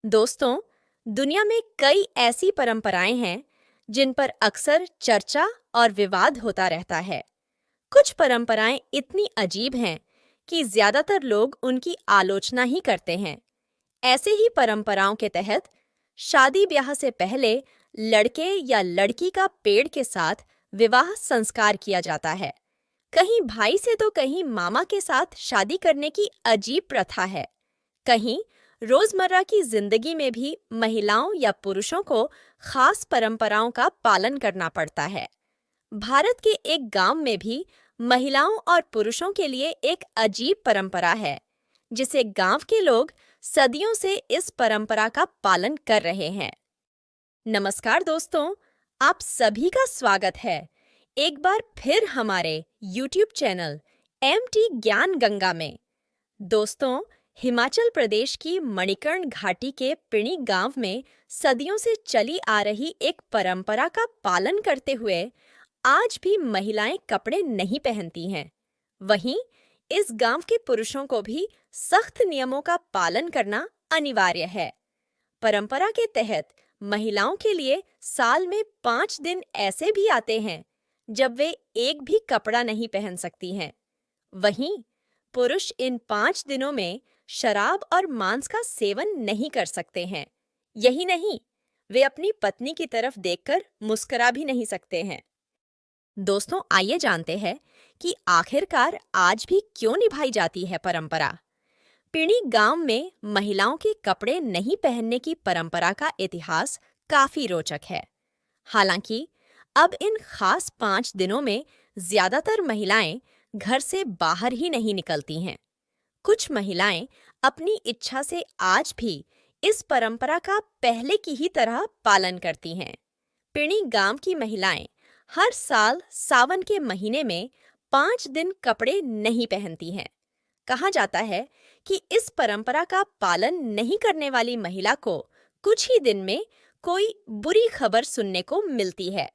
दोस्तों, दुनिया में कई ऐसी परंपराएं हैं जिन पर अक्सर चर्चा और विवाद होता रहता है। कुछ परंपराएं इतनी अजीब हैं कि ज्यादातर लोग उनकी आलोचना ही करते हैं। ऐसे ही परंपराओं के तहत शादी ब्याह से पहले लड़के या लड़की का पेड़ के साथ विवाह संस्कार किया जाता है। कहीं भाई से तो कहीं मामा के साथ शादी करने की अजीब प्रथा है। कहीं रोजमर्रा की जिंदगी में भी महिलाओं या पुरुषों को खास परंपराओं का पालन करना पड़ता है। भारत के एक गांव में भी महिलाओं और पुरुषों के लिए एक अजीब परंपरा है, जिसे गांव के लोग सदियों से इस परंपरा का पालन कर रहे हैं। नमस्कार दोस्तों, आप सभी का स्वागत है एक बार फिर हमारे YouTube चैनल MT ज्ञान गंगा में। दोस्तों, हिमाचल प्रदेश की मणिकर्ण घाटी के पिणी गांव में सदियों से चली आ रही एक परंपरा का पालन करते हुए आज भी महिलाएं कपड़े नहीं पहनती हैं। वहीं इस गांव के पुरुषों को भी सख्त नियमों का पालन करना अनिवार्य है। परंपरा के तहत महिलाओं के लिए साल में 5 दिन ऐसे भी आते हैं जब वे एक भी कपड़ा नहीं पहन सकती हैं। वहीं पुरुष इन 5 दिनों में शराब और मांस का सेवन नहीं कर सकते हैं। यही नहीं, वे अपनी पत्नी की तरफ देखकर मुस्कुरा भी नहीं सकते हैं। दोस्तों, आइए जानते हैं कि आखिरकार आज भी क्यों निभाई जाती है परंपरा। पिणी गांव में महिलाओं के कपड़े नहीं पहनने की परंपरा का इतिहास काफी रोचक है। हालांकि अब इन खास 5 दिनों में ज्यादातर महिलाएं घर से बाहर ही नहीं निकलती हैं। कुछ महिलाएं अपनी इच्छा से आज भी इस परंपरा का पहले की ही तरह पालन करती हैं। पिणी गांव की महिलाएं हर साल सावन के महीने में 5 दिन कपड़े नहीं पहनती हैं। कहा जाता है कि इस परंपरा का पालन नहीं करने वाली महिला को कुछ ही दिन में कोई बुरी खबर सुनने को मिलती है।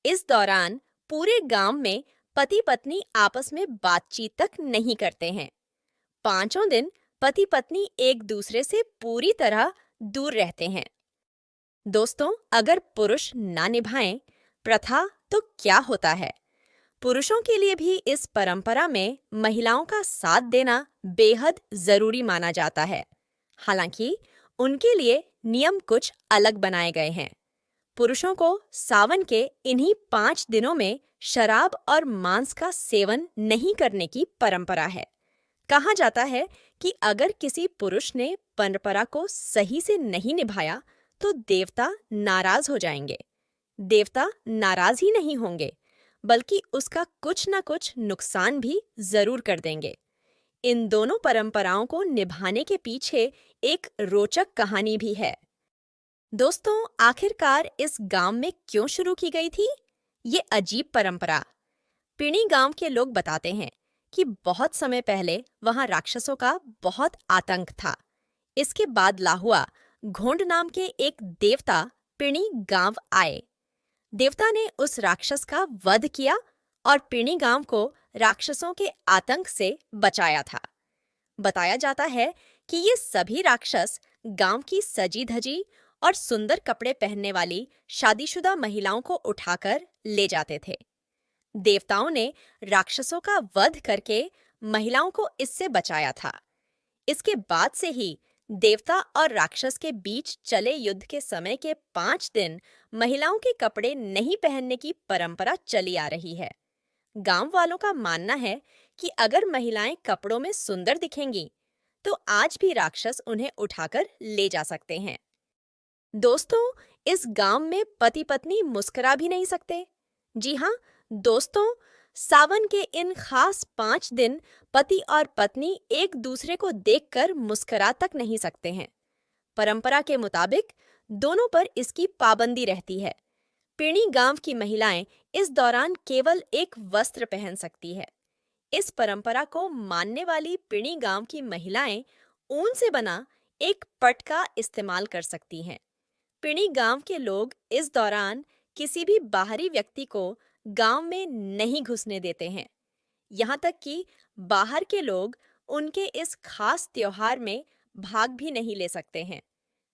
इस दौरान पूरे गांव में पति पत्नी आपस में बातचीत तक नहीं करते हैं। 5 दिन पति पत्नी एक दूसरे से पूरी तरह दूर रहते हैं। दोस्तों, अगर पुरुष ना निभाएं प्रथा तो क्या होता है? पुरुषों के लिए भी इस परंपरा में महिलाओं का साथ देना बेहद जरूरी माना जाता है। हालांकि उनके लिए नियम कुछ अलग बनाए गए हैं। पुरुषों को सावन के इन्हीं 5 दिनों में शराब और मांस का सेवन नहीं करने की परंपरा है। कहा जाता है कि अगर किसी पुरुष ने परंपरा को सही से नहीं निभाया तो देवता नाराज हो जाएंगे। देवता नाराज ही नहीं होंगे, बल्कि उसका कुछ न कुछ नुकसान भी जरूर कर देंगे। इन दोनों परंपराओं को निभाने के पीछे एक रोचक कहानी भी है। दोस्तों, आखिरकार इस गांव में क्यों शुरू की गई थी ये अजीब परंपरा? पिणी गांव के लोग बताते हैं कि बहुत समय पहले वहां राक्षसों का बहुत आतंक था। इसके बाद लाहुआ घोंड नाम के एक देवता पिणी गांव आए। देवता ने उस राक्षस का वध किया और पिणी गांव को राक्षसों के आतंक से बचाया था। बताया जाता है कि ये सभी राक्षस गांव की सजी धजी और सुंदर कपड़े पहनने वाली शादीशुदा महिलाओं को उठाकर ले जाते थे। देवताओं ने राक्षसों का वध करके महिलाओं को इससे बचाया था। इसके बाद से ही देवता और राक्षस के बीच चले युद्ध के समय के 5 दिन महिलाओं के कपड़े नहीं पहनने की परंपरा चली आ रही है। गांव वालों का मानना है कि अगर महिलाएं कपड़ों में सुंदर दिखेंगी तो आज भी राक्षस उन्हें उठाकर ले जा सकते हैं। दोस्तों, इस गांव में पति पत्नी मुस्कुरा भी नहीं सकते। जी हाँ दोस्तों, सावन के इन खास 5 दिन पति और पत्नी एक दूसरे को देखकर मुस्कुरा तक नहीं सकते हैं। परंपरा के मुताबिक दोनों पर इसकी पाबंदी रहती है। पिणी गांव की महिलाएं इस दौरान केवल एक वस्त्र पहन सकती है। इस परंपरा को मानने वाली पिणी गांव की महिलाएं ऊन से बना एक पट का इस्तेमाल कर सकती हैं। पिणी गांव के लोग इस दौरान किसी भी बाहरी व्यक्ति को गांव में नहीं घुसने देते हैं। यहाँ तक कि बाहर के लोग उनके इस खास त्योहार में भाग भी नहीं ले सकते हैं।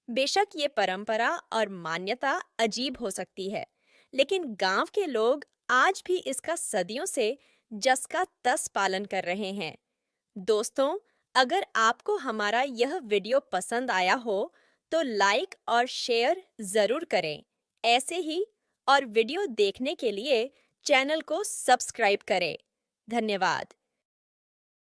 बेशक ये परंपरा और मान्यता अजीब हो सकती है, लेकिन गांव के लोग आज भी इसका सदियों से जस का तस पालन कर रहे हैं। दोस्तों, अगर आपको हमारा यह वीडियो पसंद आया हो, तो लाइक और शेयर जरूर करें। ऐसे ही और वीडियो देखने के लिए चैनल को सब्सक्राइब करें। धन्यवाद।